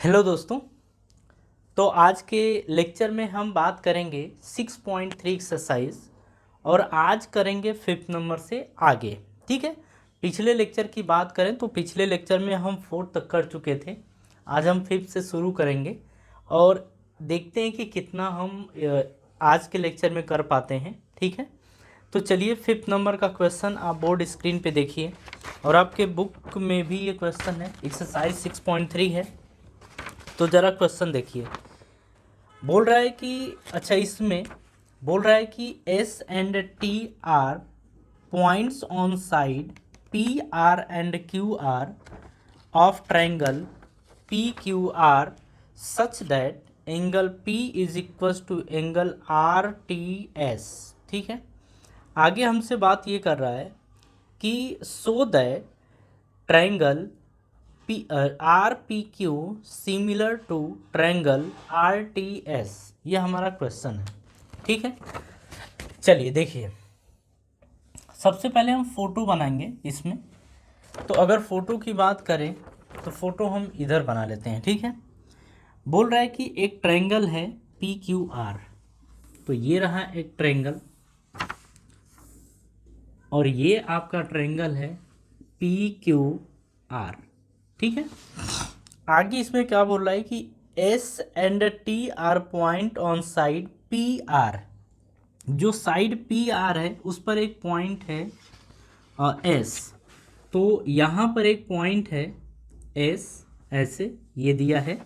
Hello दोस्तों। तो आज के लेक्चर में हम बात करेंगे 6.3 एक्सरसाइज और आज करेंगे 5th नंबर से आगे। ठीक है, पिछले लेक्चर की बात करें तो पिछले लेक्चर में हम 4th तक कर चुके थे। आज हम 5th से शुरू करेंगे और देखते हैं कि कितना हम आज के लेक्चर में कर पाते हैं। ठीक है, तो चलिए 5th नंबर का क्वेश्चन आप बोर्ड स्क्रीन पे देखिए और आपके बुक में भी ये क्वेश्चन है, एक्सरसाइज 6.3 है। तो ज़रा क्वेश्चन देखिए। बोल रहा है कि इसमें बोल रहा है कि S and T are points on side P R and Q R of triangle P Q R such that angle P is equal to angle R T S. ठीक है, आगे हमसे बात ये कर रहा है कि so that triangle R P Q similar to triangle R T S. ये हमारा क्वेश्चन है। ठीक है, चलिए देखिए, सबसे पहले हम फोटो बनाएंगे इसमें। तो अगर फोटो की बात करें तो फोटो हम इधर बना लेते हैं। ठीक है, बोल रहा है कि एक ट्रायंगल है पी क्यू आर। तो ये रहा एक ट्रायंगल और ये आपका ट्रायंगल है पी क्यू आर। ठीक है, आगे इसमें क्या बोल रहा है कि S and T are point on side P are. जो साइड पी आर है उस पर एक पॉइंट है एस। तो यहाँ पर एक पॉइंट है एस, ऐसे ये दिया है।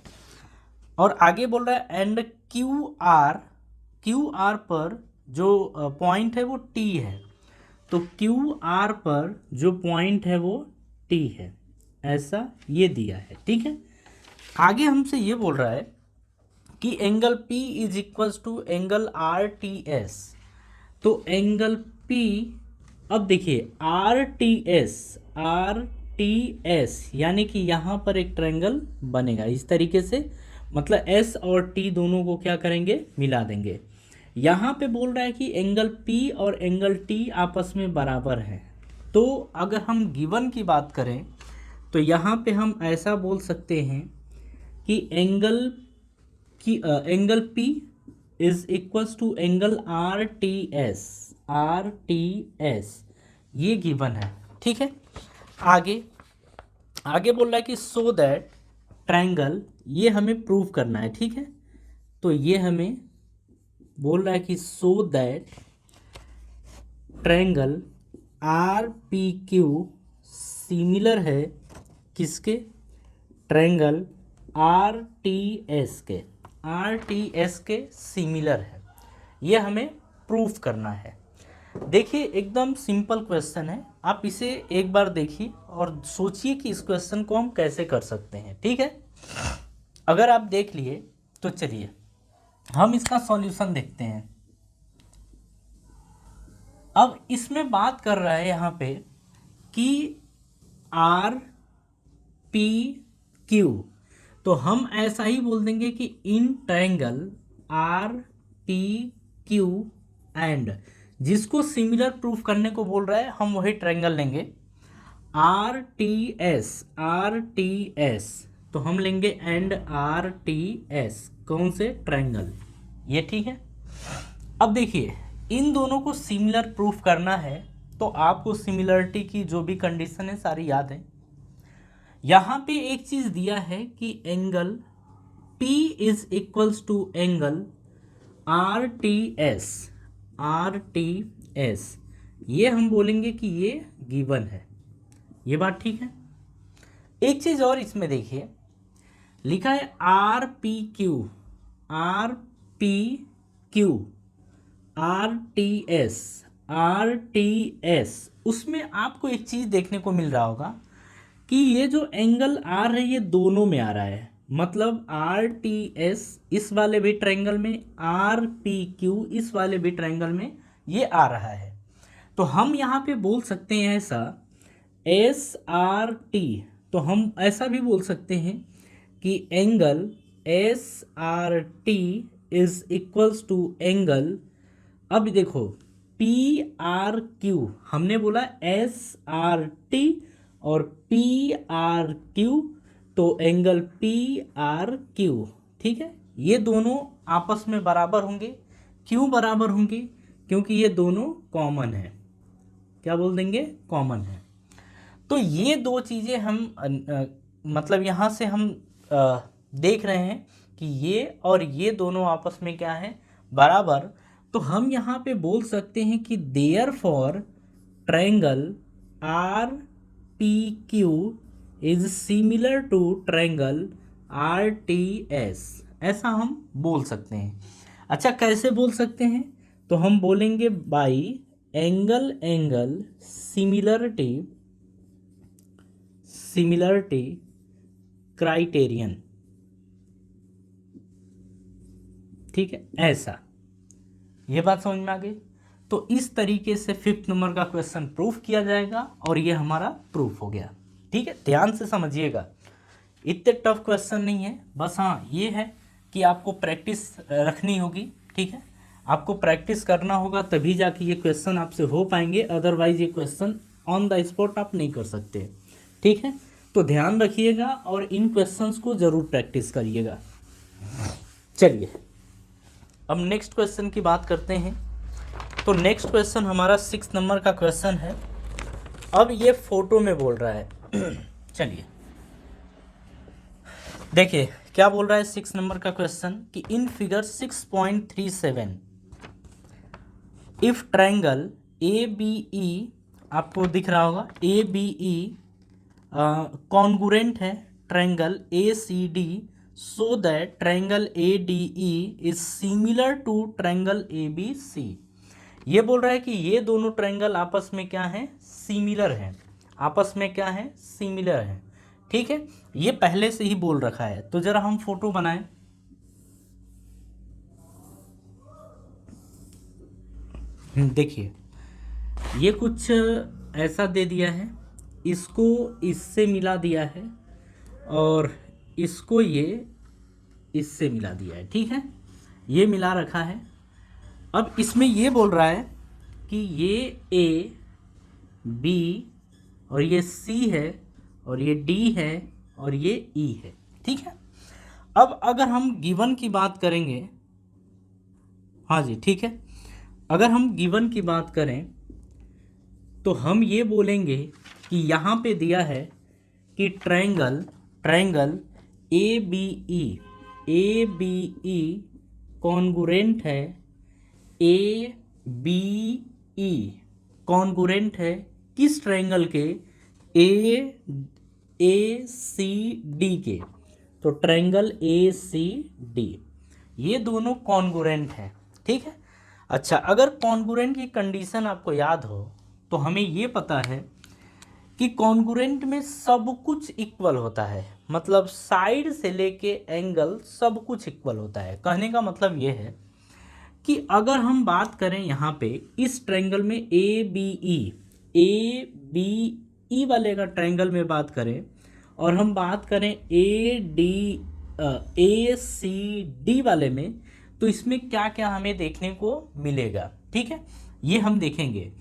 और आगे बोल रहा है एंड क्यू आर पर जो पॉइंट है वो टी है। तो क्यू आर पर जो पॉइंट है वो टी है, ऐसा ये दिया है। ठीक है, आगे हमसे ये बोल रहा है कि angle P is equals to angle R T S. तो एंगल P, अब देखिए आर टी एस यानी कि यहाँ पर एक ट्रायंगल बनेगा इस तरीके से। मतलब S और T दोनों को क्या करेंगे, मिला देंगे। यहाँ पे बोल रहा है कि एंगल P और एंगल T आपस में बराबर है। तो अगर हम गिवन की बात करें तो यहाँ पे हम ऐसा बोल सकते हैं कि angle P is equals to angle R T S. ये गिवन है। ठीक है, आगे आगे बोल रहा है कि सो दैट ट्रायंगल, ये हमें प्रूव करना है। ठीक है, तो ये हमें बोल रहा है कि so that triangle R P Q similar है किसके, ट्रायंगल आर टी एस के सिमिलर है। ये हमें प्रूफ करना है। देखिए एकदम सिंपल क्वेश्चन है, आप इसे एक बार देखिए और सोचिए कि इस क्वेश्चन को हम कैसे कर सकते हैं। ठीक है, अगर आप देख लिए तो चलिए हम इसका सॉल्यूशन देखते हैं। अब इसमें बात कर रहा है यहाँ पे कि आर पी क्यू, तो हम ऐसा ही बोल देंगे कि in triangle R P Q and, जिसको सिमिलर प्रूफ करने को बोल रहा है हम वही ट्रायंगल लेंगे आर टी एस। तो हम लेंगे एंड आर टी एस, कौन से, ट्रायंगल ये। ठीक है, अब देखिए इन दोनों को सिमिलर प्रूफ करना है तो आपको सिमिलरिटी की जो भी कंडीशन है सारी याद है। यहाँ पे एक चीज़ दिया है कि angle P is equals to angle R T S. ये हम बोलेंगे कि ये गिवन है। ये बात ठीक है। एक चीज़ और इसमें देखिए, लिखा है are P Q are T S. उसमें आपको एक चीज़ देखने को मिल रहा होगा कि ये जो एंगल आर है ये दोनों में आ रहा है। मतलब आर टी एस इस वाले भी ट्रायंगल में, आर पी क्यू इस वाले भी ट्रायंगल में ये आ रहा है। तो हम यहाँ पे बोल सकते हैं ऐसा एस आर टी। तो हम ऐसा भी बोल सकते हैं कि angle S R T is equals to angle, अब देखो पी आर क्यू, हमने बोला एस आर टी और पी आर क्यू, तो एंगल पी आर क्यू, ठीक है, ये दोनों आपस में बराबर होंगे। क्यों बराबर होंगे? क्योंकि ये दोनों कॉमन है। क्या बोल देंगे? कॉमन है। तो ये दो चीज़ें हम मतलब यहाँ से हम देख रहे हैं कि ये और ये दोनों आपस में क्या है? बराबर। तो हम यहाँ पे बोल सकते हैं कि therefore triangle R P Q is similar to triangle R T S, ऐसा हम बोल सकते हैं। अच्छा, कैसे बोल सकते हैं? तो हम बोलेंगे by angle angle similarity criterion, ठीक है, ऐसा। ये बात समझ में आ गई? तो इस तरीके से 5th नंबर का क्वेश्चन प्रूफ किया जाएगा और ये हमारा प्रूफ हो गया। ठीक है, ध्यान से समझिएगा, इतने टफ क्वेश्चन नहीं है। बस हाँ ये है कि आपको प्रैक्टिस रखनी होगी। ठीक है, आपको प्रैक्टिस करना होगा तभी जाके ये क्वेश्चन आपसे हो पाएंगे, अदरवाइज ये क्वेश्चन ऑन द स्पॉट आप नहीं कर सकते। ठीक है, तो ध्यान रखिएगा और इन क्वेश्चंस को ज़रूर प्रैक्टिस करिएगा। चलिए अब नेक्स्ट क्वेश्चन की बात करते हैं। तो नेक्स्ट क्वेश्चन हमारा 6 नंबर का क्वेश्चन है। अब ये फोटो में बोल रहा है चलिए देखिए क्या बोल रहा है 6 नंबर का क्वेश्चन कि in figure 6.37 if triangle A B E, आपको दिख रहा होगा ए बी ई कॉन्गुरेंट है triangle A C D, so that triangle A D E is similar to triangle A B C. ये बोल रहा है कि ये दोनों ट्रायंगल आपस में क्या है? सिमिलर हैं। आपस में क्या है? सिमिलर हैं। ठीक है, ये पहले से ही बोल रखा है। तो जरा हम फोटो बनाएं। देखिए ये कुछ ऐसा दे दिया है, इसको इससे मिला दिया है और इसको ये इससे मिला दिया है। ठीक है, ये मिला रखा है। अब इसमें ये बोल रहा है कि ये ए बी और ये सी है और ये डी है और ये ई है। ठीक है, अब अगर हम गिवन की बात करेंगे, हाँ जी ठीक है, अगर हम गिवन की बात करें तो हम ये बोलेंगे कि यहाँ पे दिया है कि triangle A B E congruent है, ए बी ई कॉन्गुरेंट है किस ट्रायंगल के? ए सी डी के। तो ट्रायंगल ए सी डी, ये दोनों कॉन्गुरेंट हैं। ठीक है, अच्छा अगर कॉन्गुरेंट की कंडीशन आपको याद हो तो हमें ये पता है कि कॉन्गुरेंट में सब कुछ इक्वल होता है, मतलब साइड से लेके एंगल सब कुछ इक्वल होता है। कहने का मतलब ये है कि अगर हम बात करें यहाँ पे इस ट्रायंगल में ए बी ई वाले का ट्रायंगल में बात करें और हम बात करें ए सी डी वाले में, तो इसमें क्या क्या हमें देखने को मिलेगा। ठीक है, ये हम देखेंगे।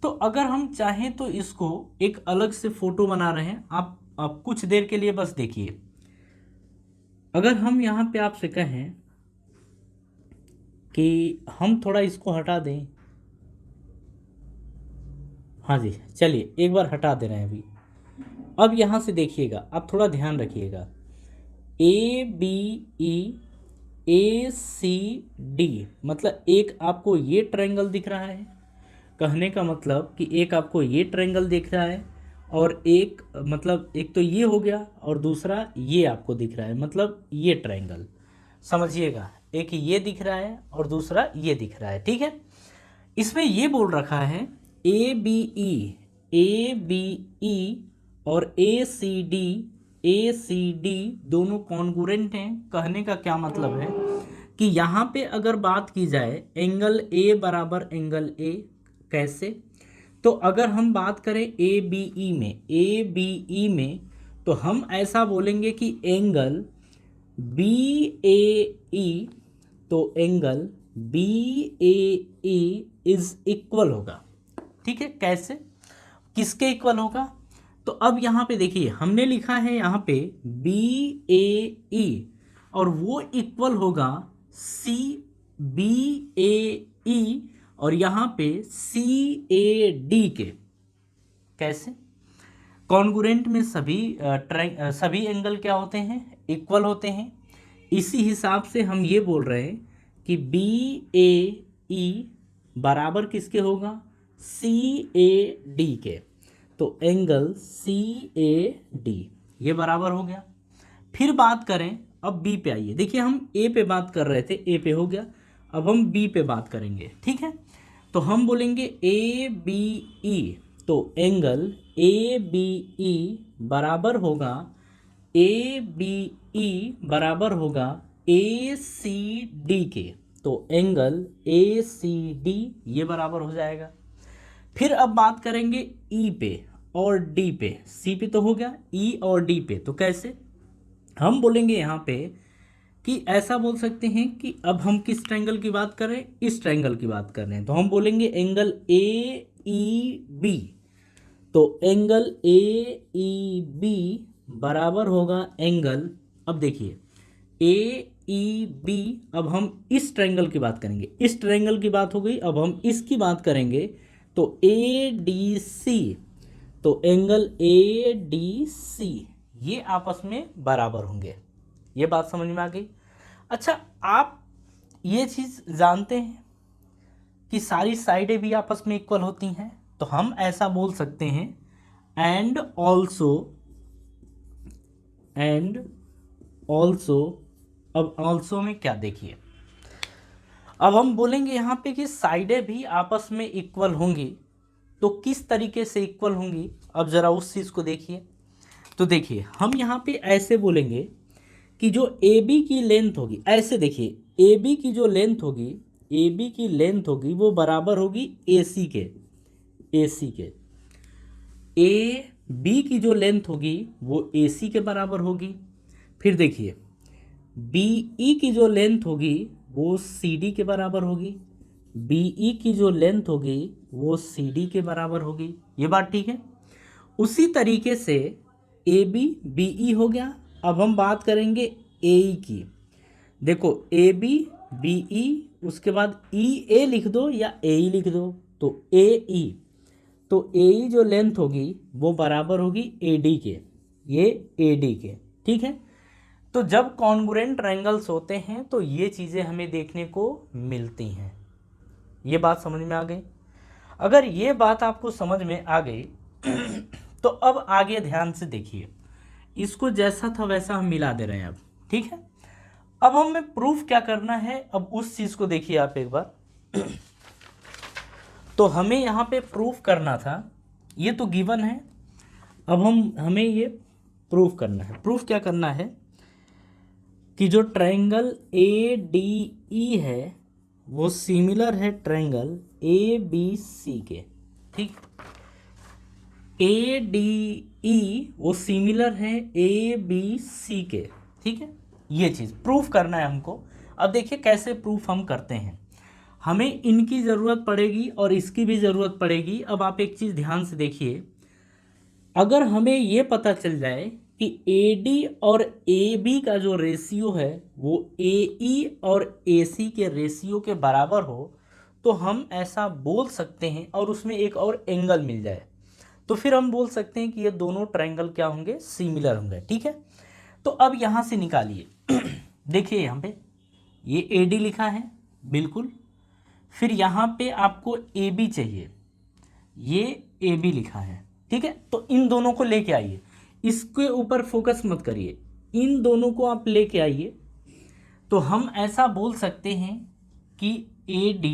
तो अगर हम चाहें तो इसको एक अलग से फोटो बना रहे हैं, आप कुछ देर के लिए बस देखिए। अगर हम यहाँ पे आपसे कहें कि हम थोड़ा इसको हटा दें, हाँ जी चलिए एक बार हटा दे रहे हैं अभी। अब यहाँ से देखिएगा, आप थोड़ा ध्यान रखिएगा, ए बी ई ए सी डी, मतलब एक आपको ये ट्रायंगल दिख रहा है, कहने का मतलब कि एक आपको ये ट्रायंगल दिख रहा है और एक मतलब एक तो ये हो गया और दूसरा ये आपको दिख रहा है, मतलब ये ट्रायंगल समझिएगा, एक ये दिख रहा है और दूसरा ये दिख रहा है। ठीक है, इसमें ये बोल रखा है ए बी ई और ए सी डी दोनों कॉन्गुरेंट हैं। कहने का क्या मतलब है कि यहाँ पे अगर बात की जाए एंगल ए बराबर एंगल ए, कैसे? तो अगर हम बात करें ए बी ई में तो हम ऐसा बोलेंगे कि एंगल बी ए ई, तो angle B A E is equal होगा। ठीक है, कैसे? किसके इक्वल होगा? तो अब यहाँ पे देखिए हमने लिखा है यहाँ पे BAE और वो इक्वल होगा CBAE और यहाँ पे CAD के। कैसे? कॉन्ग्रुएंट में सभी एंगल क्या होते हैं, इक्वल होते हैं। इसी हिसाब से हम ये बोल रहे हैं कि BAE बराबर किसके होगा, CAD के। तो एंगल CAD ये बराबर हो गया। फिर बात करें अब B पे आइए। देखिए हम A पे बात कर रहे थे, A पे हो गया, अब हम B पे बात करेंगे, ठीक है। तो हम बोलेंगे ABE, तो एंगल ABE बराबर होगा ACD के। तो एंगल ACD ये बराबर हो जाएगा। फिर अब बात करेंगे E पे और D पे। C पे तो हो गया, E और D पे तो कैसे? हम बोलेंगे यहाँ पे कि ऐसा बोल सकते हैं कि अब हम किस ट्रायंगल की बात कर रहे हैं, इस ट्रायंगल की बात कर रहे हैं। तो हम बोलेंगे एंगल AEB, तो एंगल AEB बराबर होगा एंगल, अब देखिए AEB, अब हम इस ट्रायंगल की बात करेंगे, इस ट्रायंगल की बात हो गई, अब हम इसकी बात करेंगे तो ADC, तो एंगल ADC ये आपस में बराबर होंगे। ये बात समझ में आ गई। अच्छा, आप ये चीज़ जानते हैं कि सारी साइडें भी आपस में इक्वल होती हैं, तो हम ऐसा बोल सकते हैं एंड ऑल्सो। अब ऑल्सो में क्या, देखिए अब हम बोलेंगे यहाँ पे कि साइडें भी आपस में इक्वल होंगी। तो किस तरीके से इक्वल होंगी, अब ज़रा उस चीज़ को देखिए। तो देखिए हम यहाँ पे ऐसे बोलेंगे कि जो AB की लेंथ होगी, ऐसे देखिए AB की जो लेंथ होगी, AB की लेंथ होगी वो बराबर होगी AC के। AB की जो लेंथ होगी वो AC के बराबर होगी। फिर देखिए BE की जो लेंथ होगी वो CD के बराबर होगी। BE की जो लेंथ होगी वो CD के बराबर होगी। ये बात ठीक है। उसी तरीके से AB BE हो गया। अब हम बात करेंगे AE की। देखो AB BE उसके बाद EA लिख दो या AE लिख दो, तो AE, तो AE जो लेंथ होगी वो बराबर होगी AD के, ये AD के, ठीक है। तो जब कॉन्ग्रुएंट ट्रायंगल्स होते हैं तो ये चीज़ें हमें देखने को मिलती हैं। ये बात समझ में आ गई। अगर ये बात आपको समझ में आ गई तो अब आगे ध्यान से देखिए, इसको जैसा था वैसा हम मिला दे रहे हैं अब, ठीक है। अब हमें प्रूफ क्या करना है, अब उस चीज़ को देखिए आप एक बार। तो हमें यहाँ पे प्रूफ करना था, ये तो गिवन है, अब हमें ये प्रूफ करना है। प्रूफ क्या करना है कि जो ट्रायंगल ADE है वो सिमिलर है ट्रायंगल ABC के, ठीक। ADE वो सिमिलर है ABC के, ठीक है। ये चीज़ प्रूफ करना है हमको। अब देखिए कैसे प्रूफ हम करते हैं। हमें इनकी ज़रूरत पड़ेगी और इसकी भी ज़रूरत पड़ेगी। अब आप एक चीज़ ध्यान से देखिए, अगर हमें ये पता चल जाए कि AD और AB का जो रेशियो है वो AE और AC के रेशियो के बराबर हो, तो हम ऐसा बोल सकते हैं, और उसमें एक और एंगल मिल जाए, तो फिर हम बोल सकते हैं कि ये दोनों ट्रायंगल क्या होंगे, सिमिलर होंगे, ठीक है। तो अब यहाँ से निकालिए देखिए यहाँ पे ये AD लिखा है, बिल्कुल। फिर यहाँ पे आपको AB चाहिए, ये AB लिखा है, ठीक है। तो इन दोनों को लेके आइए, इसके ऊपर फोकस मत करिए, इन दोनों को आप लेके आइए। तो हम ऐसा बोल सकते हैं कि AB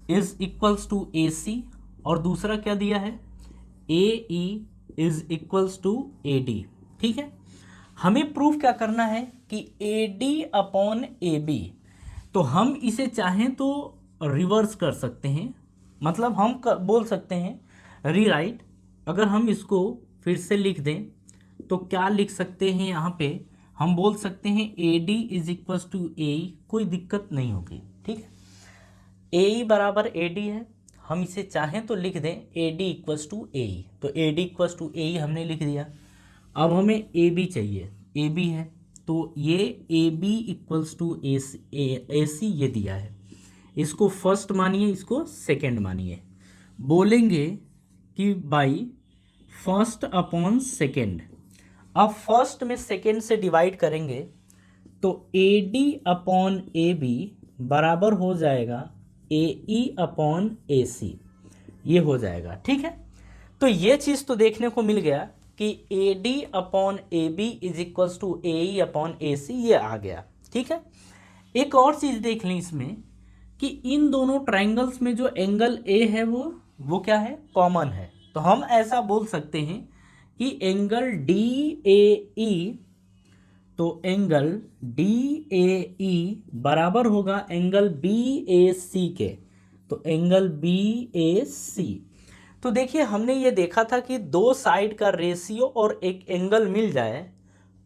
is equals to AC, और दूसरा क्या दिया है, AE is equals to AD, ठीक है। हमें प्रूफ क्या करना है कि AD अपॉन AB, तो हम इसे चाहें तो रिवर्स कर सकते हैं, मतलब हम बोल सकते हैं रीराइट। अगर हम इसको फिर से लिख दें तो क्या लिख सकते हैं, यहाँ पे हम बोल सकते हैं AD is equals to AE, कोई दिक्कत नहीं होगी, ठीक है। AE बराबर AD है, हम इसे चाहें तो लिख दें A D equals to A E, तो A D equals to A ई हमने लिख दिया। अब हमें ए बी चाहिए, ए बी है तो ये A B equals to A C ये दिया है, इसको फर्स्ट मानिए, इसको सेकंड मानिए। बोलेंगे कि बाई फर्स्ट अपॉन सेकंड। अब फर्स्ट में सेकंड से डिवाइड करेंगे तो A D upon A B बराबर हो जाएगा ए ई अपॉन ए सी, ये हो जाएगा। ठीक है, तो ये चीज़ तो देखने को मिल गया कि A D upon A B is equals to A E upon A C, ये आ गया। ठीक है, एक और चीज़ देख लें इसमें कि इन दोनों ट्राइंगल्स में जो एंगल ए है वो क्या है, कॉमन है। तो हम ऐसा बोल सकते हैं कि एंगल डी ए ई, तो एंगल डी ए ई बराबर होगा एंगल बी ए सी के, तो एंगल बी ए सी। तो देखिए हमने ये देखा था कि दो साइड का रेशियो और एक एंगल मिल जाए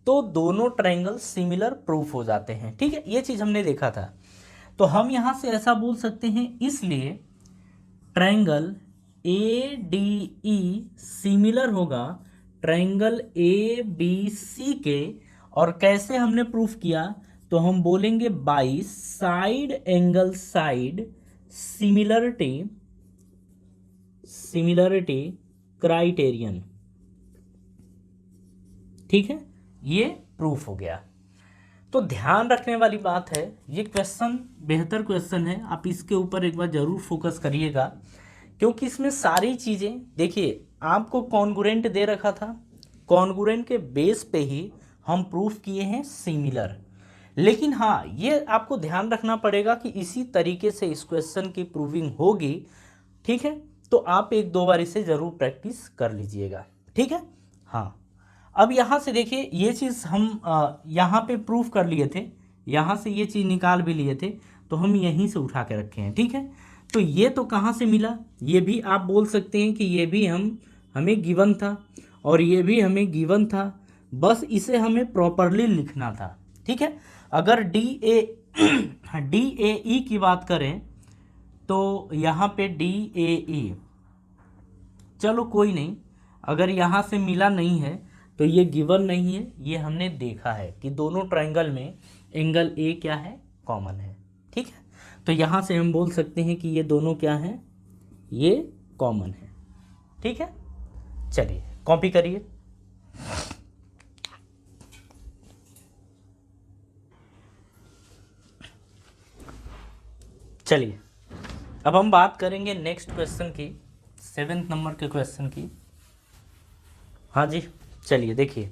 तो दोनों ट्रायंगल सिमिलर प्रूफ हो जाते हैं। ठीक है, ये चीज़ हमने देखा था। तो हम यहाँ से ऐसा बोल सकते हैं, इसलिए triangle A D E similar होगा ट्रायंगल ए बी सी के। और कैसे हमने प्रूफ किया, तो हम बोलेंगे by side angle side similarity criterion. ठीक है, ये प्रूफ हो गया। तो ध्यान रखने वाली बात है, ये क्वेश्चन बेहतर क्वेश्चन है, आप इसके ऊपर एक बार जरूर फोकस करिएगा, क्योंकि इसमें सारी चीज़ें देखिए आपको कॉन्ग्रुएंट दे रखा था, कॉन्ग्रुएंट के बेस पे ही हम प्रूफ किए हैं सिमिलर। लेकिन हाँ, ये आपको ध्यान रखना पड़ेगा कि इसी तरीके से इस क्वेश्चन की प्रूविंग होगी। ठीक है, तो आप एक दो बार इसे ज़रूर प्रैक्टिस कर लीजिएगा। ठीक है, हाँ। अब यहाँ से देखिए ये चीज़ हम यहाँ पे प्रूफ कर लिए थे, यहाँ से ये चीज़ निकाल भी लिए थे, तो हम यहीं से उठा के रखे हैं। ठीक है, तो ये तो कहाँ से मिला, ये भी आप बोल सकते हैं कि ये भी हमें गिवन था और ये भी हमें गिवन था, बस इसे हमें प्रॉपरली लिखना था। ठीक है, अगर डी ए ई की बात करें तो यहाँ पे डी ए ई, चलो कोई नहीं, अगर यहाँ से मिला नहीं है तो ये गिवन नहीं है, ये हमने देखा है कि दोनों ट्रायंगल में एंगल ए क्या है, कॉमन है। ठीक है, तो यहाँ से हम बोल सकते हैं कि ये दोनों क्या हैं, ये कॉमन है। ठीक है, चलिए कॉपी करिए। चलिए अब हम बात करेंगे नेक्स्ट क्वेश्चन की, 7th नंबर के क्वेश्चन की। हाँ जी, चलिए देखिए,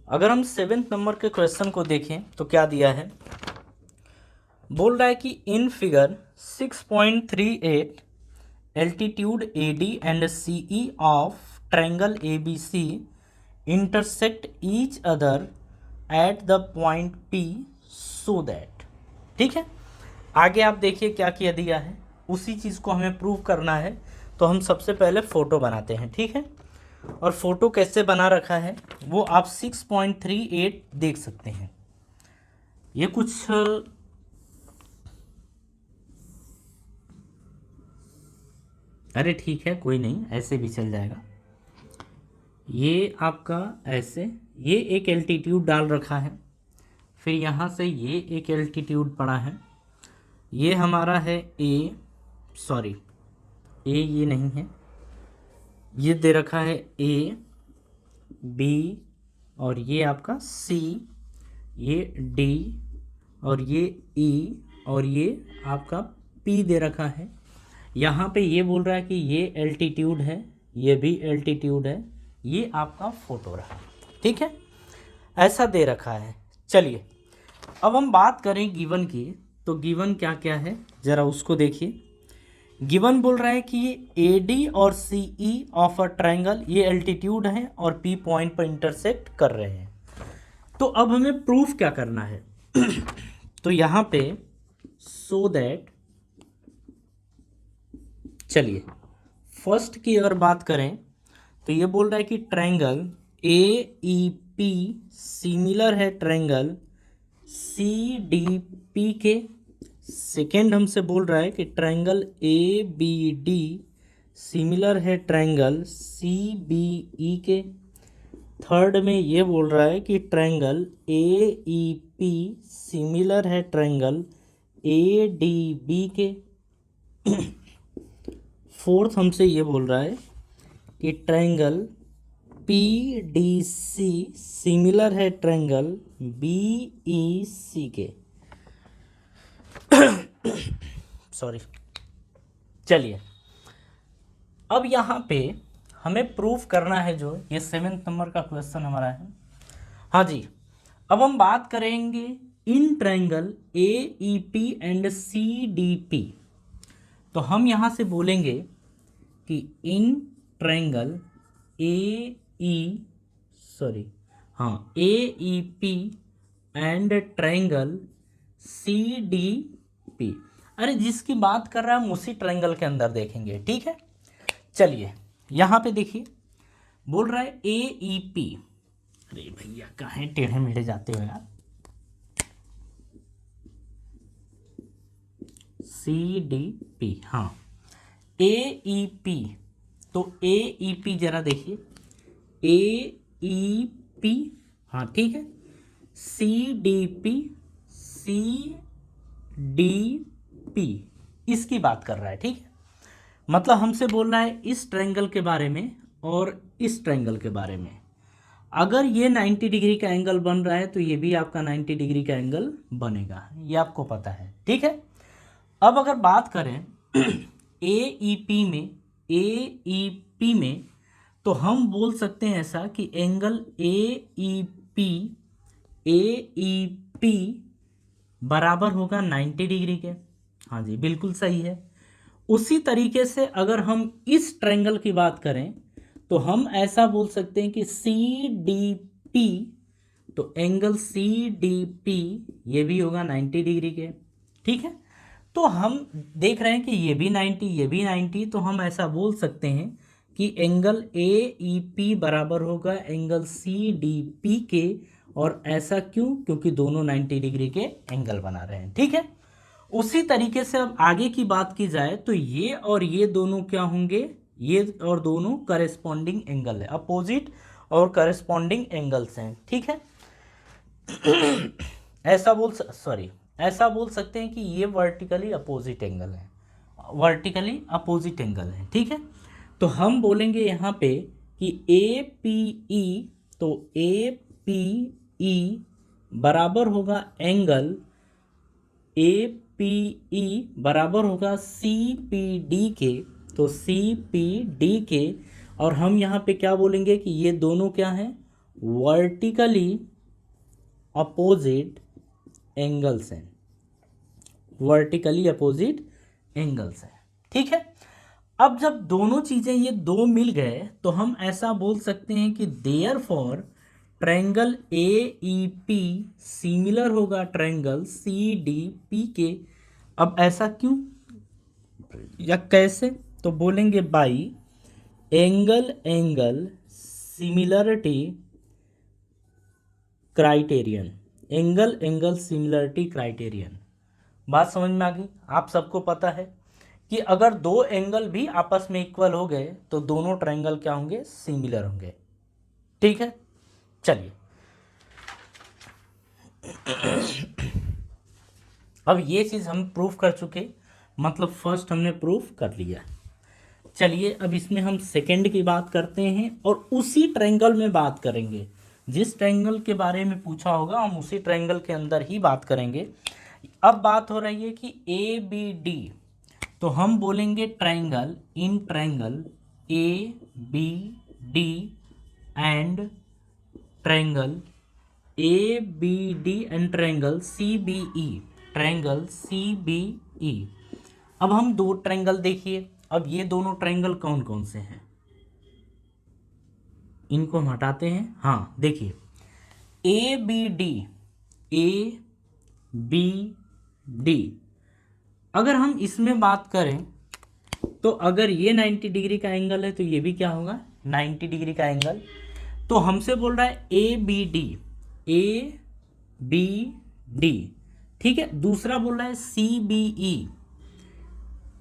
अगर हम 7th नंबर के क्वेश्चन को देखें तो क्या दिया है, बोल रहा है कि in figure 6.38 altitude A D and C E of triangle A B C intersect each other at the point P so that. ठीक है, आगे आप देखिए क्या किया दिया है, उसी चीज़ को हमें प्रूव करना है। तो हम सबसे पहले फ़ोटो बनाते हैं। ठीक है, और फोटो कैसे बना रखा है वो आप 6.38 देख सकते हैं। ये कुछ अरे ठीक है, कोई नहीं, ऐसे भी चल जाएगा। ये आपका ऐसे, ये एक एल्टीट्यूड डाल रखा है, फिर यहाँ से ये एक एल्टीट्यूड पड़ा है, ये हमारा है ए, सॉरी ए ये नहीं है, ये दे रखा है ए बी, और ये आपका सी, ये डी, और ये ई, और ये आपका पी दे रखा है। यहाँ पे ये बोल रहा है कि ये एल्टीट्यूड है, ये भी एल्टीट्यूड है, ये आपका फोटो रहा। ठीक है, ऐसा दे रखा है। चलिए अब हम बात करें गिवन की, तो गिवन क्या क्या है ज़रा उसको देखिए। गिवन बोल रहा है कि ये ए डी और सी ई ऑफ अ ट्रायंगल, ये एल्टीट्यूड है और पी पॉइंट पर इंटरसेक्ट कर रहे हैं। तो अब हमें प्रूफ क्या करना है तो यहाँ पे सो दैट, चलिए फर्स्ट की अगर बात करें तो ये बोल रहा है कि triangle A E P similar है ट्रायंगल सी डी पी के। सेकेंड हमसे बोल रहा है कि triangle A B D similar है ट्रायंगल सी बी ई के। थर्ड में ये बोल रहा है कि triangle A E P similar है ट्रायंगल ए डी बी के। फोर्थ हमसे ये बोल रहा है कि triangle P D C similar है ट्रायंगल बी ई सी के। सॉरी। चलिए अब यहाँ पे हमें प्रूफ करना है, जो ये 7th नंबर का क्वेश्चन हमारा है। हाँ जी, अब हम बात करेंगे in triangle A E P and C D P. तो हम यहाँ से बोलेंगे कि in triangle A E P and triangle C D P. अरे जिसकी बात कर रहा है हम उसी ट्रायंगल के अंदर देखेंगे, ठीक है। चलिए यहाँ पे देखिए, बोल रहा है ए ई पी। अरे भैया कहाँ टेढ़े मेढ़े जाते हो यार। सी डी पी, हाँ ए ई पी। तो ए ई पी जरा देखिए, ए ई पी, हाँ ठीक है। C D P, C D P इसकी बात कर रहा है, ठीक है। मतलब हमसे बोल रहा है इस ट्रायंगल के बारे में और इस ट्रायंगल के बारे में। अगर ये 90 डिग्री का एंगल बन रहा है तो ये भी आपका 90 डिग्री का एंगल बनेगा, ये आपको पता है, ठीक है। अब अगर बात करें ए ई पी में तो हम बोल सकते हैं ऐसा कि एंगल ए ई पी बराबर होगा 90 डिग्री के। हाँ जी बिल्कुल सही है। उसी तरीके से अगर हम इस ट्रायंगल की बात करें तो हम ऐसा बोल सकते हैं कि सी डी पी, तो एंगल सी डी पी ये भी होगा 90 डिग्री के, ठीक है। तो हम देख रहे हैं कि ये भी 90, ये भी 90, तो हम ऐसा बोल सकते हैं कि एंगल ए ई पी बराबर होगा एंगल सी डी पी के। और ऐसा क्यों? क्योंकि दोनों 90 डिग्री के एंगल बना रहे हैं, ठीक है। उसी तरीके से अब आगे की बात की जाए तो ये और ये दोनों क्या होंगे, ये और दोनों करेस्पॉन्डिंग एंगल है, अपोजिट और करेस्पॉन्डिंग एंगल्स हैं, ठीक है। ऐसा बोल सकते हैं कि ये वर्टिकली अपोजिट एंगल है, वर्टिकली अपोजिट एंगल है, ठीक है। तो हम बोलेंगे यहाँ पे कि ए पी ई, तो ए पी ई बराबर होगा एंगल ए पी ई बराबर होगा सी पी डी के, तो सी पी डी के। और हम यहाँ पे क्या बोलेंगे कि ये दोनों क्या हैं, वर्टिकली अपोजिट एंगल्स हैं, वर्टिकली अपोजिट एंगल्स हैं, ठीक है। अब जब दोनों चीज़ें ये दो मिल गए तो हम ऐसा बोल सकते हैं कि therefore triangle A E P similar होगा ट्रायंगल सी डी पी के। अब ऐसा क्यों या कैसे? तो बोलेंगे by angle similarity criterion, angle similarity criterion. बात समझ में आ गई? आप सबको पता है कि अगर दो एंगल भी आपस में इक्वल हो गए तो दोनों ट्रायंगल क्या होंगे, सिमिलर होंगे, ठीक है। चलिए अब ये चीज़ हम प्रूफ कर चुके, मतलब फर्स्ट हमने प्रूफ कर लिया। चलिए अब इसमें हम सेकंड की बात करते हैं और उसी ट्रायंगल में बात करेंगे, जिस ट्रायंगल के बारे में पूछा होगा हम उसी ट्रायंगल के अंदर ही बात करेंगे। अब बात हो रही है कि ए बी डी, तो हम बोलेंगे triangle, in triangle A B D and triangle A B D and triangle C B E, triangle C B E. अब हम दो ट्रायंगल देखिए, अब ये दोनों ट्रायंगल कौन कौन से हैं, इनको हम हटाते हैं। हाँ देखिए ए बी डी, अगर हम इसमें बात करें तो अगर ये 90 डिग्री का एंगल है तो ये भी क्या होगा, 90 डिग्री का एंगल। तो हमसे बोल रहा है ए बी डी, ठीक है। दूसरा बोल रहा है सी बी ई,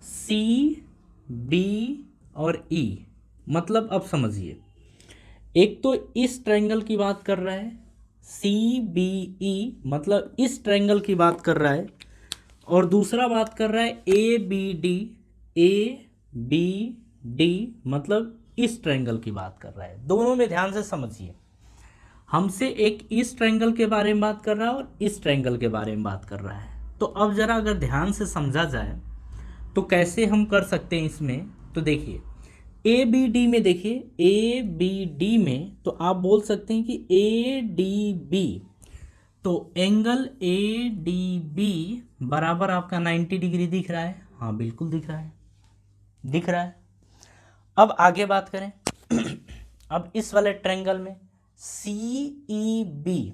सी बी और ई, मतलब अब समझिए, एक तो इस ट्रायंगल की बात कर रहा है, सी बी ई मतलब इस ट्रायंगल की बात कर रहा है, और दूसरा बात कर रहा है A B D, A B D मतलब इस ट्रायंगल की बात कर रहा है। दोनों में ध्यान से समझिए, हमसे एक इस ट्रायंगल के बारे में बात कर रहा है और इस ट्रायंगल के बारे में बात कर रहा है। तो अब जरा अगर ध्यान से समझा जाए तो कैसे हम कर सकते हैं इसमें, तो देखिए ए बी डी में, देखिए ए बी डी में तो आप बोल सकते हैं कि ए डी बी, तो एंगल ए डी बी बराबर आपका 90 डिग्री दिख रहा है। हाँ बिल्कुल दिख रहा है, दिख रहा है। अब आगे बात करें अब इस वाले ट्रायंगल में सी ई बी,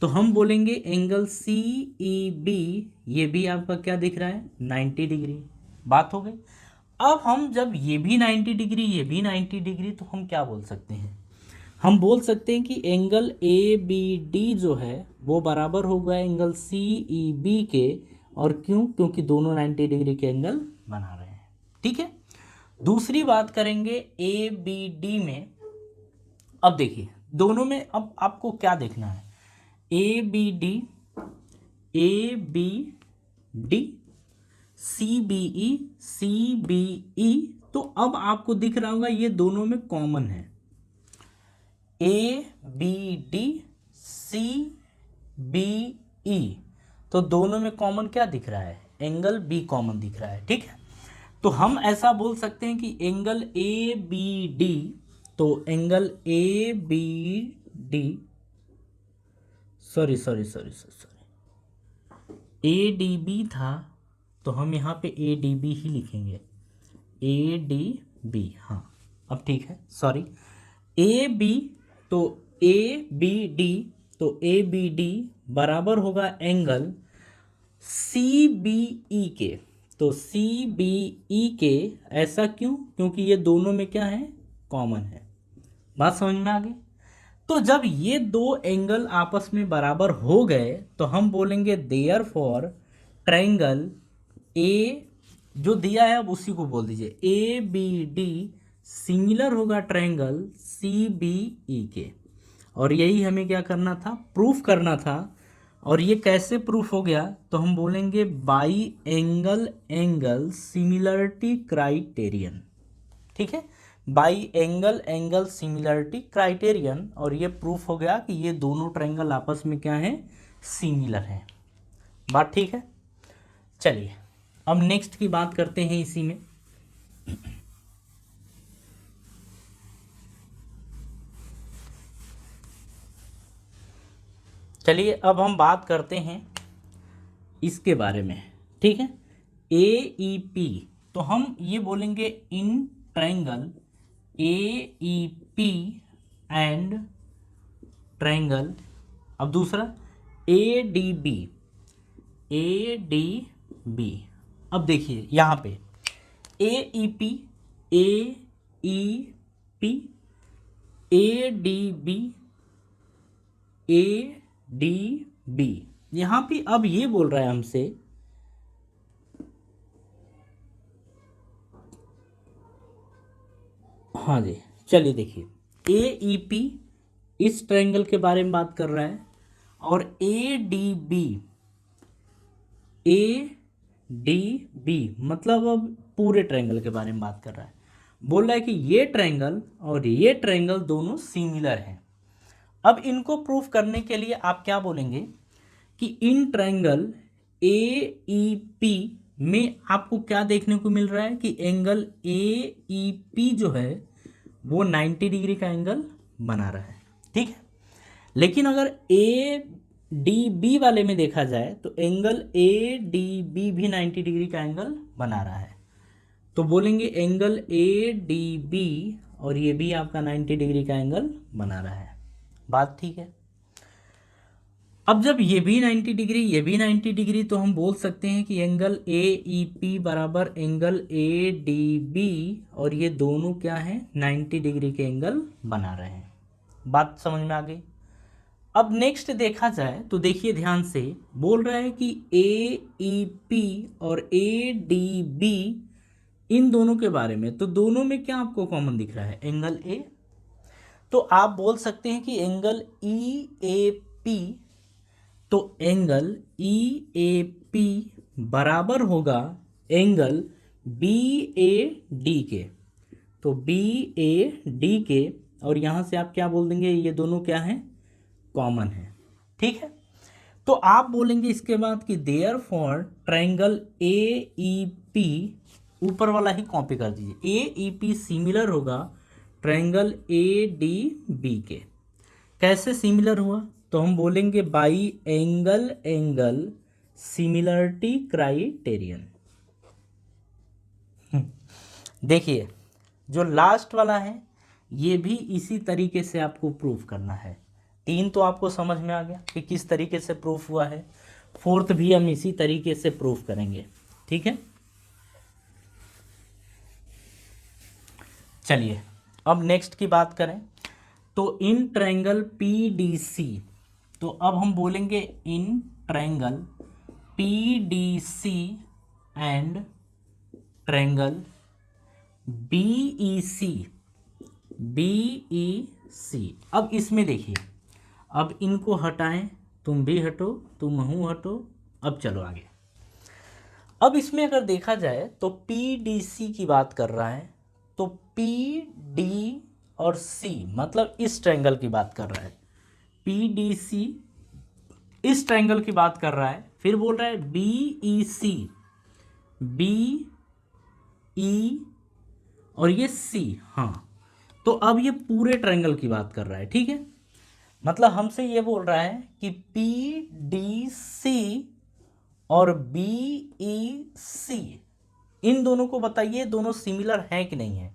तो हम बोलेंगे एंगल सी ई बी, ये भी आपका क्या दिख रहा है 90 डिग्री। बात हो गई। अब हम जब ये भी 90 डिग्री ये भी 90 डिग्री, तो हम क्या बोल सकते हैं, हम बोल सकते हैं कि एंगल ए बी डी जो है वो बराबर होगा एंगल सी ई बी के, और क्यों, क्योंकि दोनों 90 डिग्री के एंगल बना रहे हैं। ठीक है। दूसरी बात करेंगे ए बी डी में। अब देखिए दोनों में अब आपको क्या देखना है, A B D, A B D, C B E, C B E, तो अब आपको दिख रहा होगा ये दोनों में कॉमन है, A B D C B E, तो दोनों में कॉमन क्या दिख रहा है, एंगल बी कॉमन दिख रहा है। ठीक है। तो हम ऐसा बोल सकते हैं कि एंगल ए बी डी, तो angle A B D, sorry A D B था, तो हम यहाँ पे ए डी बी ही लिखेंगे, ए डी बी। हाँ अब ठीक है, सॉरी ए बी, तो ए बी डी, तो ए बी डी बराबर होगा एंगल सी बी ई के, तो सी बी ई के। ऐसा क्यों, क्योंकि ये दोनों में क्या है, कॉमन है। बात समझ में आ गई। तो जब ये दो एंगल आपस में बराबर हो गए तो हम बोलेंगे देयरफॉर ट्रायंगल ए, जो दिया है अब उसी को बोल दीजिए, ए बी डी सिमिलर होगा ट्रायंगल सी बी ई के। और यही हमें क्या करना था, प्रूफ करना था। और ये कैसे प्रूफ हो गया, तो हम बोलेंगे बाई एंगल सिमिलरिटी क्राइटेरियन। ठीक है, बाई एंगल सिमिलरिटी क्राइटेरियन, और ये प्रूफ हो गया कि ये दोनों ट्रायंगल आपस में क्या है, सिमिलर हैं। बात ठीक है। चलिए अब नेक्स्ट की बात करते हैं इसी में। चलिए अब हम बात करते हैं इसके बारे में। ठीक है, ए ई पी, तो हम ये बोलेंगे in triangle A E P and triangle. अब दूसरा A D B, A D B. अब देखिए यहाँ पे A E P, A E P, A D B, A D B. यहाँ पे अब ये बोल रहा है हमसे हाँ जी, चलिए देखिए ए ई पी इस ट्रायंगल के बारे में बात कर रहा है, और A D B, A D B मतलब अब पूरे ट्रायंगल के बारे में बात कर रहा है। बोल रहा है कि ये ट्रायंगल और ये ट्रायंगल दोनों सिमिलर हैं। अब इनको प्रूफ करने के लिए आप क्या बोलेंगे कि in triangle A E P में आपको क्या देखने को मिल रहा है कि एंगल ए ई पी जो है वो 90 डिग्री का एंगल बना रहा है। ठीक है, लेकिन अगर ए डी बी वाले में देखा जाए तो एंगल ए डी बी भी 90 डिग्री का एंगल बना रहा है, तो बोलेंगे एंगल ए डी बी और ये भी आपका 90 डिग्री का एंगल बना रहा है। बात ठीक है। अब जब ये भी 90 डिग्री ये भी 90 डिग्री, तो हम बोल सकते हैं कि एंगल ए ई पी बराबर एंगल ए डी बी, और ये दोनों क्या हैं, 90 डिग्री के एंगल बना रहे हैं। बात समझ में आ गई। अब नेक्स्ट देखा जाए तो देखिए ध्यान से, बोल रहा है कि AEP और ADB इन दोनों के बारे में। तो दोनों में क्या आपको कॉमन दिख रहा है? Angle A। तो आप बोल सकते हैं कि एंगल EAP, तो एंगल EAP बराबर होगा एंगल BAD के। तो BAD के, और यहाँ से आप क्या बोल देंगे? ये दोनों क्या हैं? कॉमन है। ठीक है, तो आप बोलेंगे इसके बाद कि देयर फॉर ट्राइंगल AEP, ऊपर वाला ही कॉपी कर दीजिए, AEP सिमिलर होगा ट्राइंगल ADB के। कैसे सिमिलर हुआ? तो हम बोलेंगे by angle angle similarity criterion. देखिए जो लास्ट वाला है ये भी इसी तरीके से आपको प्रूफ करना है। 3 तो आपको समझ में आ गया कि किस तरीके से प्रूफ हुआ है, 4th भी हम इसी तरीके से प्रूफ करेंगे। ठीक है, चलिए अब नेक्स्ट की बात करें तो इन ट्रायंगल PDC, तो अब हम बोलेंगे in triangle PDC and triangle BEC। अब इसमें देखिए, अब इनको हटाएं, तुम भी हटो, तुम हूँ हटो। अब चलो आगे। अब इसमें अगर देखा जाए तो PDC की बात कर रहा है, तो PD और C मतलब इस ट्रायंगल की बात कर रहा है। PDC इस ट्रायंगल की बात कर रहा है, फिर बोल रहा है BEC, BE और ये C। हाँ, तो अब ये पूरे ट्रायंगल की बात कर रहा है। ठीक है, मतलब हमसे ये बोल रहा है कि PDC और BEC इन दोनों को बताइए दोनों सिमिलर हैं कि नहीं है।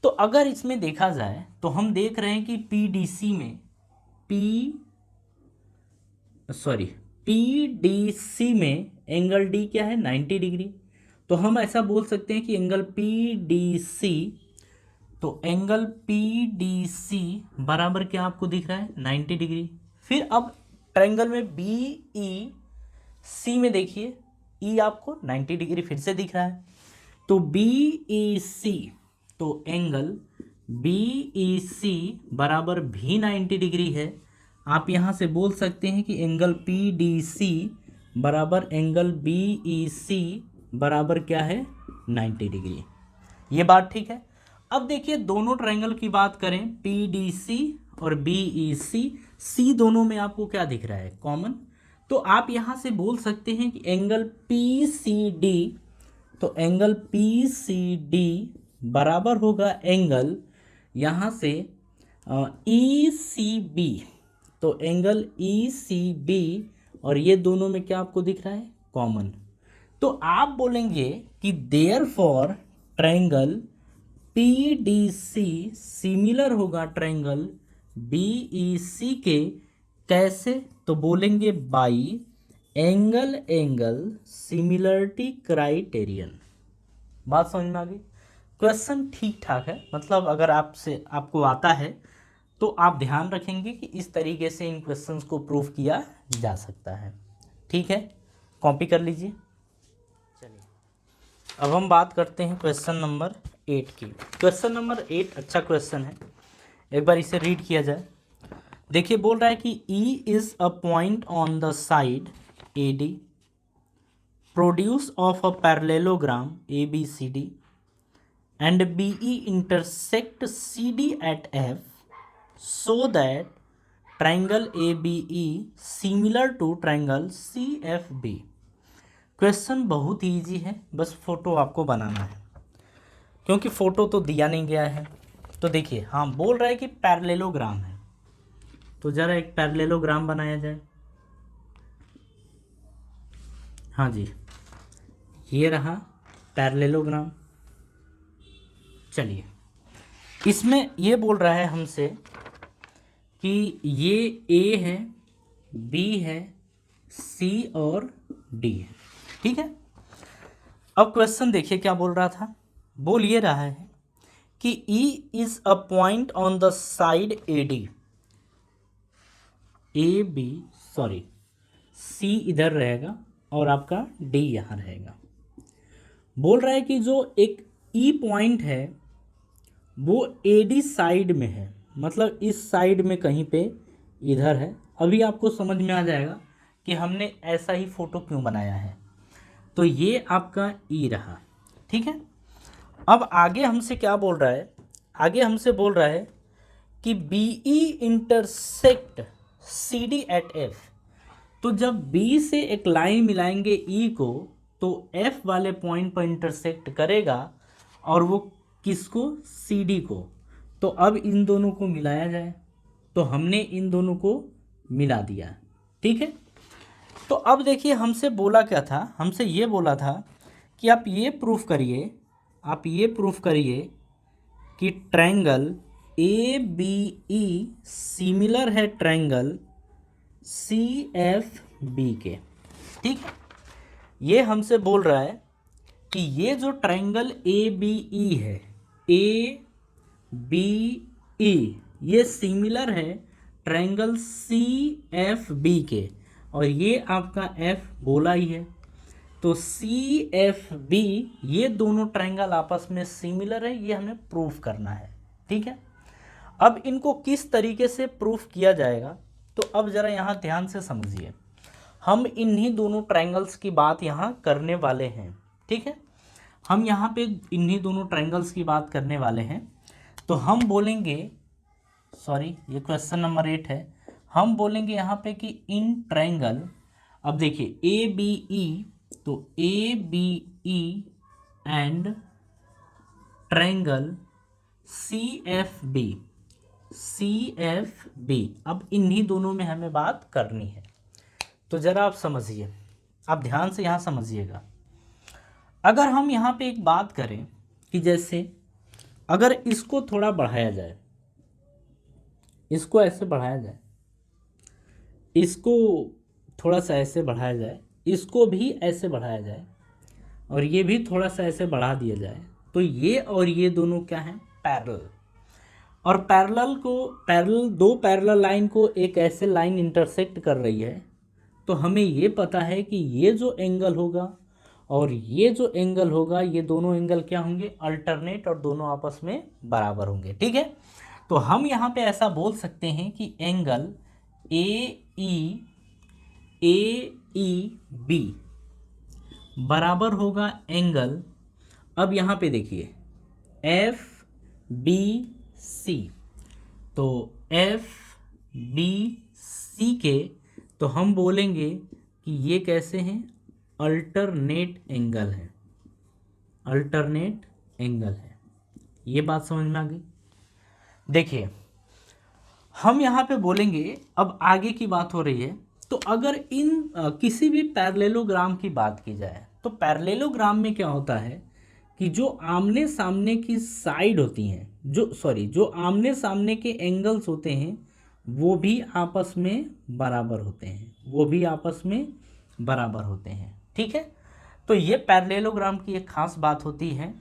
तो अगर इसमें देखा जाए तो हम देख रहे हैं कि PDC में PDC में एंगल D क्या है? 90 डिग्री। तो हम ऐसा बोल सकते हैं कि एंगल PDC, तो एंगल PDC बराबर क्या आपको दिख रहा है? 90 डिग्री। फिर अब ट्रायंगल में BEC में देखिए, E आपको 90 डिग्री फिर से दिख रहा है। तो BEC, तो एंगल BEC बराबर भी 90 डिग्री है। आप यहाँ से बोल सकते हैं कि एंगल PDC बराबर एंगल BEC बराबर क्या है? 90 डिग्री। ये बात ठीक है। अब देखिए दोनों ट्रायंगल की बात करें, PDC और BEC, C दोनों में आपको क्या दिख रहा है? कॉमन। तो आप यहाँ से बोल सकते हैं कि एंगल PCD, तो एंगल PCD बराबर होगा एंगल यहाँ से ECB, तो एंगल ECB, और ये दोनों में क्या आपको दिख रहा है? कॉमन। तो आप बोलेंगे कि देयरफॉर ट्रायंगल PDC सिमिलर होगा ट्रायंगल BEC के। कैसे? तो बोलेंगे by angle angle similarity criterion. बात समझ में आ गई? क्वेश्चन ठीक ठाक है, मतलब अगर आपको आता है तो आप ध्यान रखेंगे कि इस तरीके से इन क्वेश्चंस को प्रूव किया जा सकता है। ठीक है, कॉपी कर लीजिए। चलिए अब हम बात करते हैं क्वेश्चन नंबर 8 की। क्वेश्चन नंबर 8 अच्छा क्वेश्चन है, एक बार इसे रीड किया जाए। देखिए बोल रहा है कि E is a point on the side AD produce of a parallelogram ABCD and BE intersect CD at F so that triangle ABE similar to triangle CFB। Question बहुत ईजी है, बस फोटो आपको बनाना है, क्योंकि फोटो तो दिया नहीं गया है। तो देखिए हाँ, बोल रहा है कि पैरेललोग्राम है, तो ज़रा एक पैरेललोग्राम बनाया जाए। हाँ जी, ये रहा पैरेललोग्राम। चलिए इसमें ये बोल रहा है हमसे कि ये A है, B है, C और D है। ठीक है, अब क्वेश्चन देखिए क्या बोल रहा था। बोल ये रहा है कि E is a point on the side AD। A B, sorry C इधर रहेगा और आपका डी यहाँ रहेगा। बोल रहा है कि जो एक ई पॉइंट है वो एडी साइड में है, मतलब इस साइड में कहीं पे इधर है। अभी आपको समझ में आ जाएगा कि हमने ऐसा ही फोटो क्यों बनाया है। तो ये आपका ई रहा, ठीक है। अब आगे हमसे क्या बोल रहा है, आगे हमसे बोल रहा है कि B E intersect C D at F. तो जब बी से एक लाइन मिलाएंगे ई को तो एफ वाले पॉइंट पर इंटरसेक्ट करेगा और वो किसको, सी डी को। तो अब इन दोनों को मिलाया जाए, तो हमने इन दोनों को मिला दिया, ठीक है। तो अब देखिए हमसे बोला क्या था, हमसे ये बोला था कि आप ये प्रूफ करिए, आप ये प्रूफ करिए कि triangle A B E similar है ट्रायंगल सी एफ बी के, ठीक है। ये हमसे बोल रहा है कि ये जो ट्रायंगल ए बी ई है, ए बी ई, ये सिमिलर है ट्रायंगल सी एफ बी के, और ये आपका एफ बोला ही है। तो सी एफ बी ये दोनों ट्रायंगल आपस में सिमिलर है, ये हमें प्रूफ करना है, ठीक है। अब इनको किस तरीके से प्रूफ किया जाएगा, तो अब ज़रा यहाँ ध्यान से समझिए। हम इन्हीं दोनों ट्रायंगल्स की बात यहाँ करने वाले हैं, ठीक है। हम यहाँ पे इन्हीं दोनों ट्रायंगल्स की बात करने वाले हैं। तो हम बोलेंगे, सॉरी ये क्वेश्चन नंबर 8 है, हम बोलेंगे यहाँ पे कि इन ट्रायंगल, अब देखिए ए बी ई, तो A B E and triangle C F B, C F B, अब इन्हीं दोनों में हमें बात करनी है। तो ज़रा आप समझिए, आप ध्यान से यहाँ समझिएगा। अगर हम यहाँ पे एक बात करें कि जैसे अगर इसको थोड़ा बढ़ाया जाए, इसको ऐसे बढ़ाया जाए, इसको थोड़ा सा ऐसे बढ़ाया जाए, इसको भी ऐसे बढ़ाया जाए, और ये भी थोड़ा सा ऐसे बढ़ा दिया जाए, तो ये और ये दोनों क्या हैं, पैरेलल। और दो पैरेलल लाइन को एक ऐसे लाइन इंटरसेक्ट कर रही है, तो हमें ये पता है कि ये जो एंगल होगा और ये जो एंगल होगा, ये दोनों एंगल क्या होंगे, अल्टरनेट, और दोनों आपस में बराबर होंगे, ठीक है। तो हम यहाँ पे ऐसा बोल सकते हैं कि एंगल ए ई बी बराबर होगा एंगल, अब यहाँ पे देखिए एफ बी सी, तो एफ बी सी के, तो हम बोलेंगे कि ये कैसे हैं, अल्टरनेट एंगल है, अल्टरनेट एंगल है। ये बात समझ में आ गई। देखिए हम यहाँ पे बोलेंगे, अब आगे की बात हो रही है, तो अगर इन किसी भी पैरेललोग्राम की बात की जाए, तो पैरेललोग्राम में क्या होता है कि जो आमने सामने की साइड होती हैं, जो आमने सामने के एंगल्स होते हैं वो भी आपस में बराबर होते हैं, वो भी आपस में बराबर होते हैं, ठीक है। तो ये पैरेललोग्राम की एक खास बात होती है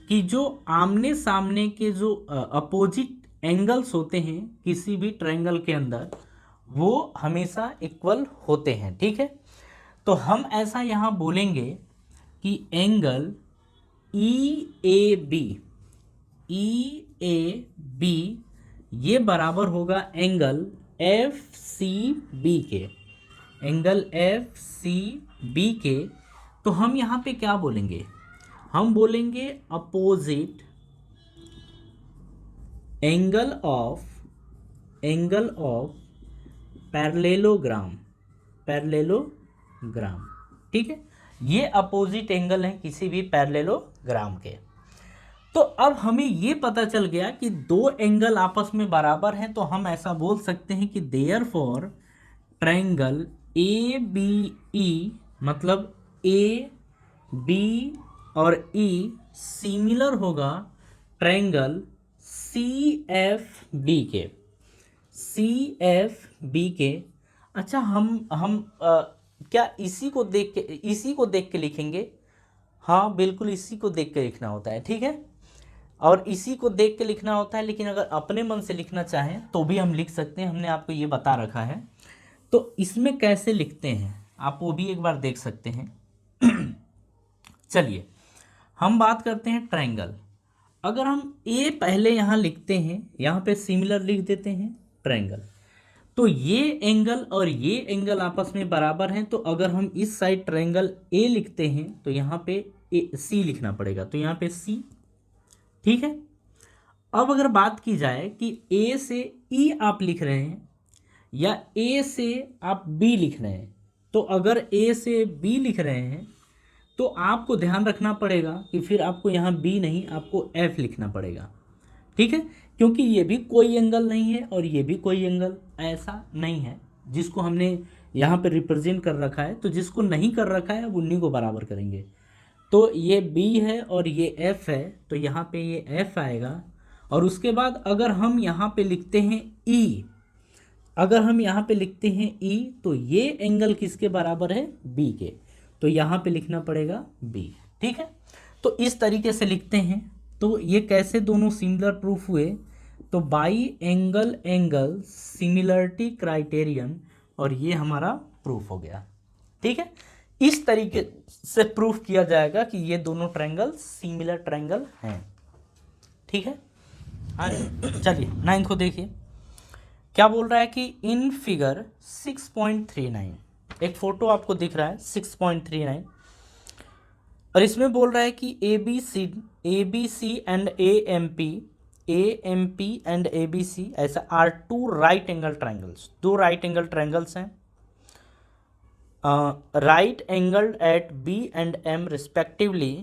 कि जो आमने सामने के जो अपोजिट एंगल्स होते हैं किसी भी ट्रायंगल के अंदर, वो हमेशा इक्वल होते हैं, ठीक है। तो हम ऐसा यहाँ बोलेंगे कि एंगल ई ए बी ये बराबर होगा एंगल एफ सी बी के, एंगल एफ सी बी के। तो हम यहाँ पे क्या बोलेंगे, हम बोलेंगे अपोजिट एंगल ऑफ पैरेललोग्राम, ठीक है। ये अपोजिट एंगल है किसी भी पैरेललोग्राम के। तो अब हमें ये पता चल गया कि दो एंगल आपस में बराबर हैं, तो हम ऐसा बोल सकते हैं कि therefore triangle A B E, मतलब ए बी और ई सिमिलर होगा ट्रायंगल सी एफ बी के, सी एफ बी के। अच्छा हम क्या इसी को देख के लिखेंगे? हाँ बिल्कुल, इसी को देख के लिखना होता है, ठीक है। और इसी को देख के लिखना होता है, लेकिन अगर अपने मन से लिखना चाहें तो भी हम लिख सकते हैं, हमने आपको ये बता रखा है। तो इसमें कैसे लिखते हैं आप वो भी एक बार देख सकते हैं। चलिए हम बात करते हैं ट्रायंगल। अगर हम ए पहले यहाँ लिखते हैं, यहाँ पे सिमिलर लिख देते हैं ट्रायंगल, तो ये एंगल और ये एंगल आपस में बराबर हैं। तो अगर हम इस साइड ट्रायंगल ए लिखते हैं तो यहाँ पे सी लिखना पड़ेगा, तो यहाँ पे सी, ठीक है। अब अगर बात की जाए कि ए से ई आप लिख रहे हैं या ए से आप बी लिख रहे हैं, तो अगर ए से बी लिख रहे हैं तो आपको ध्यान रखना पड़ेगा कि फिर आपको यहाँ बी नहीं, आपको एफ लिखना पड़ेगा, ठीक है। क्योंकि ये भी कोई एंगल नहीं है और ये भी कोई एंगल ऐसा नहीं है जिसको हमने यहाँ पे रिप्रेजेंट कर रखा है। तो जिसको नहीं कर रखा है अब उन्हीं को बराबर करेंगे। तो ये बी है और ये एफ है, तो यहाँ पे ये एफ आएगा। और उसके बाद अगर हम यहाँ पे लिखते हैं ई, अगर हम यहाँ पे लिखते हैं ई, तो ये एंगल किसके बराबर है, बी के, तो यहाँ पे लिखना पड़ेगा बी, ठीक है। तो इस तरीके से लिखते हैं। तो ये कैसे दोनों सिमिलर प्रूफ हुए, तो by angle angle similarity criterion, और ये हमारा प्रूफ हो गया, ठीक है। इस तरीके से प्रूफ किया जाएगा कि ये दोनों ट्रायंगल सिमिलर ट्रायंगल हैं, ठीक है। चलिए 9 को देखिए क्या बोल रहा है कि इन फिगर 6.39, एक फोटो आपको दिख रहा है 6.39, और इसमें बोल रहा है कि A B C and A M P and A B C ऐसा are two right angle triangles, दो राइट एंगल ट्रायंगल्स हैं, right angled at B and M respectively,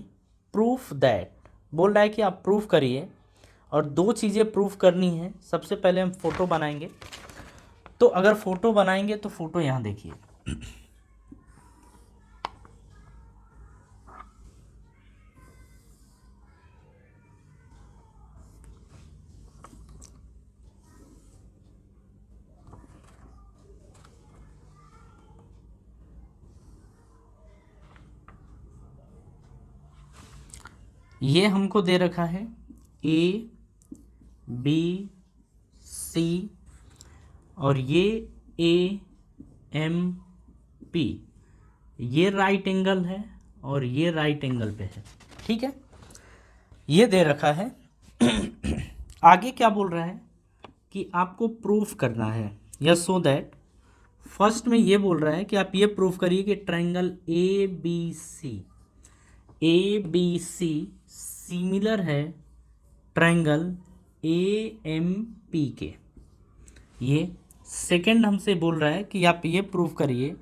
proof that, बोल रहा है कि आप प्रूफ करिए। और दो चीज़ें प्रूफ करनी है। सबसे पहले हम फोटो बनाएंगे। तो अगर फोटो बनाएंगे तो फोटो यहाँ देखिए, ये हमको दे रखा है ए बी सी, और ये ए एम पी, ये राइट एंगल है और ये राइट एंगल पे है, ठीक है। ये दे रखा है। आगे क्या बोल रहा है कि आपको प्रूफ करना है, या सो दैट, फर्स्ट में ये बोल रहा है कि आप ये प्रूफ करिए कि triangle A B C similar है ट्रायंगल ए एम पी के। ये सेकंड हमसे बोल रहा है कि आप ये प्रूफ करिए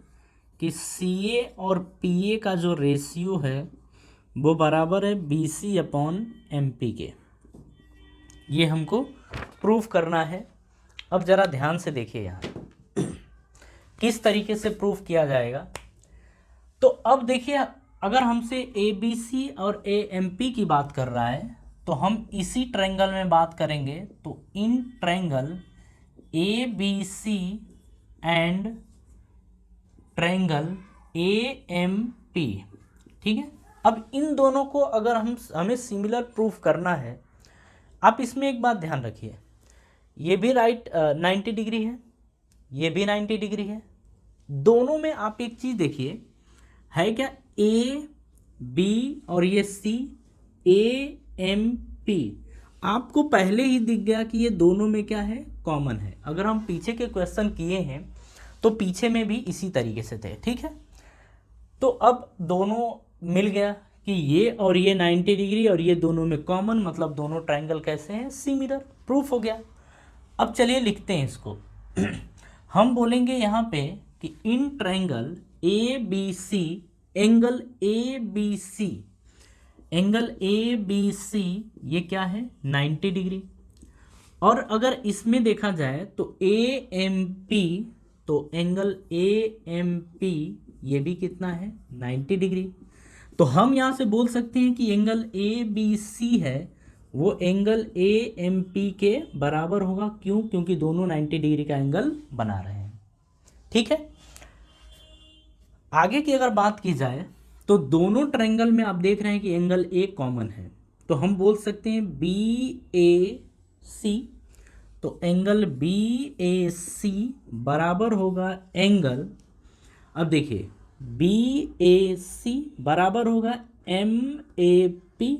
कि सी ए और पी ए का जो रेशियो है वो बराबर है B C upon M P के। ये हमको प्रूफ करना है। अब ज़रा ध्यान से देखिए यहाँ किस तरीके से प्रूफ किया जाएगा। तो अब देखिए, अगर हमसे ए बी सी और ए एम पी की बात कर रहा है तो हम इसी ट्रायंगल में बात करेंगे। तो in triangle A B C and triangle A M P, ठीक है। अब इन दोनों को अगर हमें सिमिलर प्रूफ करना है, आप इसमें एक बात ध्यान रखिए, ये भी राइट 90 डिग्री है, ये भी 90 डिग्री है। दोनों में आप एक चीज़ देखिए, है क्या, ए बी और ये सी ए एम पी, आपको पहले ही दिख गया कि ये दोनों में क्या है, कॉमन है। अगर हम पीछे के क्वेश्चन किए हैं तो पीछे में भी इसी तरीके से थे, ठीक है। तो अब दोनों मिल गया कि ये और ये 90 डिग्री और ये दोनों में कॉमन, मतलब दोनों ट्रायंगल कैसे हैं, सिमिलर, प्रूफ हो गया। अब चलिए लिखते हैं इसको। हम बोलेंगे यहाँ पे कि in triangle A B C, angle A B C, angle A B C ये क्या है, 90 डिग्री। और अगर इसमें देखा जाए तो ए एम पी, तो एंगल ए एम पी ये भी कितना है, 90 डिग्री। तो हम यहाँ से बोल सकते हैं कि एंगल ए बी सी है वो एंगल ए एम पी के बराबर होगा। क्यों? क्योंकि दोनों 90 डिग्री का एंगल बना रहे हैं, ठीक है। आगे की अगर बात की जाए तो दोनों ट्रायंगल में आप देख रहे हैं कि एंगल ए कॉमन है, तो हम बोल सकते हैं BAC, तो एंगल BAC बराबर होगा एंगल, अब देखिए BAC बराबर होगा MAP,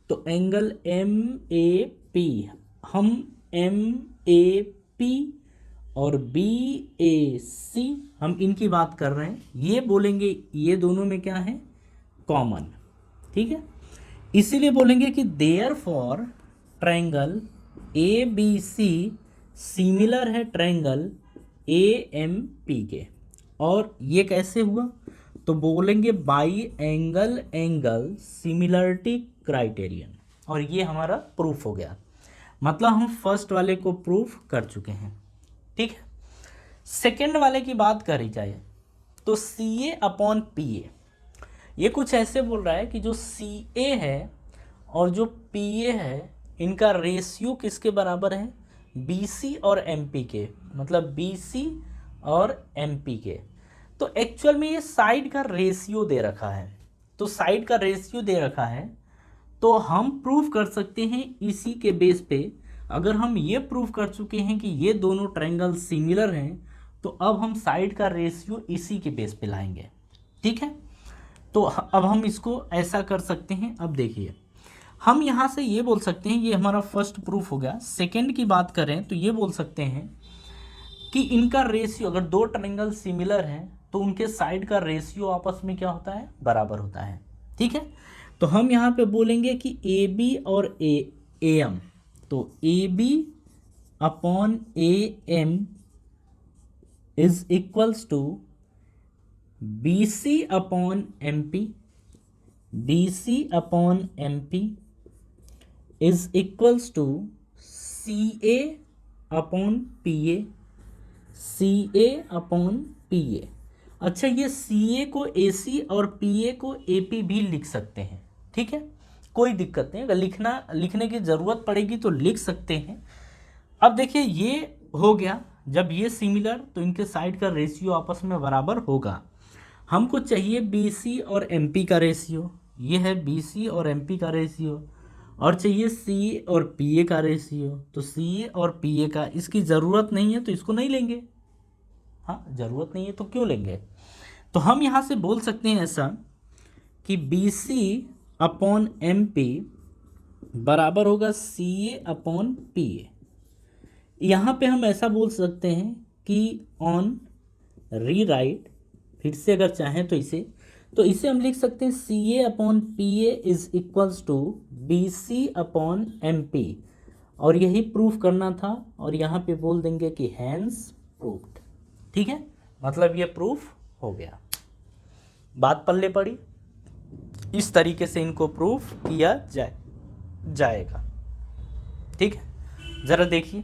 तो एंगल MAP, हम MAP और BAC हम इनकी बात कर रहे हैं, ये बोलेंगे ये दोनों में क्या है, कॉमन, ठीक है। इसीलिए बोलेंगे कि therefore triangle ABC similar है ट्रायंगल AMP के। और ये कैसे हुआ, तो बोलेंगे by angle angle similarity criterion, और ये हमारा प्रूफ हो गया, मतलब हम फर्स्ट वाले को प्रूफ कर चुके हैं, ठीक है। सेकेंड वाले की बात करी जाए तो CA/PA, ये कुछ ऐसे बोल रहा है कि जो CA है और जो PA है इनका रेशियो किसके बराबर है, BC और MP के, मतलब BC और MP के। तो एक्चुअल में ये साइड का रेशियो दे रखा है, तो साइड का रेशियो दे रखा है, तो हम प्रूफ कर सकते हैं इसी के बेस पे। अगर हम ये प्रूफ कर चुके हैं कि ये दोनों ट्रायंगल सिमिलर हैं, तो अब हम साइड का रेशियो इसी के बेस पे लाएंगे, ठीक है। तो अब हम इसको ऐसा कर सकते हैं, अब देखिए हम यहाँ से ये बोल सकते हैं, ये हमारा फर्स्ट प्रूफ हो गया। सेकंड की बात करें तो ये बोल सकते हैं कि इनका रेशियो, अगर दो ट्रायंगल सिमिलर हैं तो उनके साइड का रेशियो आपस में क्या होता है, बराबर होता है, ठीक है। तो हम यहाँ पे बोलेंगे कि AB और AM, तो AB/AM is equals to BC/MP, BC/MP is equals to CA/PA, CA/PA। अच्छा, ये CA को AC और PA को AP भी लिख सकते हैं, ठीक है, कोई दिक्कत नहीं, अगर लिखने की ज़रूरत पड़ेगी तो लिख सकते हैं। अब देखिए ये हो गया, जब ये सिमिलर तो इनके साइड का रेशियो आपस में बराबर होगा। हमको चाहिए BC और MP का रेशियो, ये है BC और MP का रेशियो, और चाहिए CA और PA का रेशियो, तो CA और PA का, इसकी ज़रूरत नहीं है तो इसको नहीं लेंगे, हाँ ज़रूरत नहीं है तो क्यों लेंगे। तो हम यहाँ से बोल सकते हैं ऐसा कि BC/MP बराबर होगा CA/PA। यहाँ पे हम ऐसा बोल सकते हैं कि ऑन रीराइट, फिर से अगर चाहें तो इसे हम लिख सकते हैं CA/PA is equals to BC/MP, और यही प्रूफ करना था, और यहाँ पे बोल देंगे कि हैंस प्रूफ्ड, ठीक है, मतलब ये प्रूफ हो गया। बात पल्ले पड़ी, इस तरीके से इनको प्रूफ किया जाएगा, ठीक है। ज़रा देखिए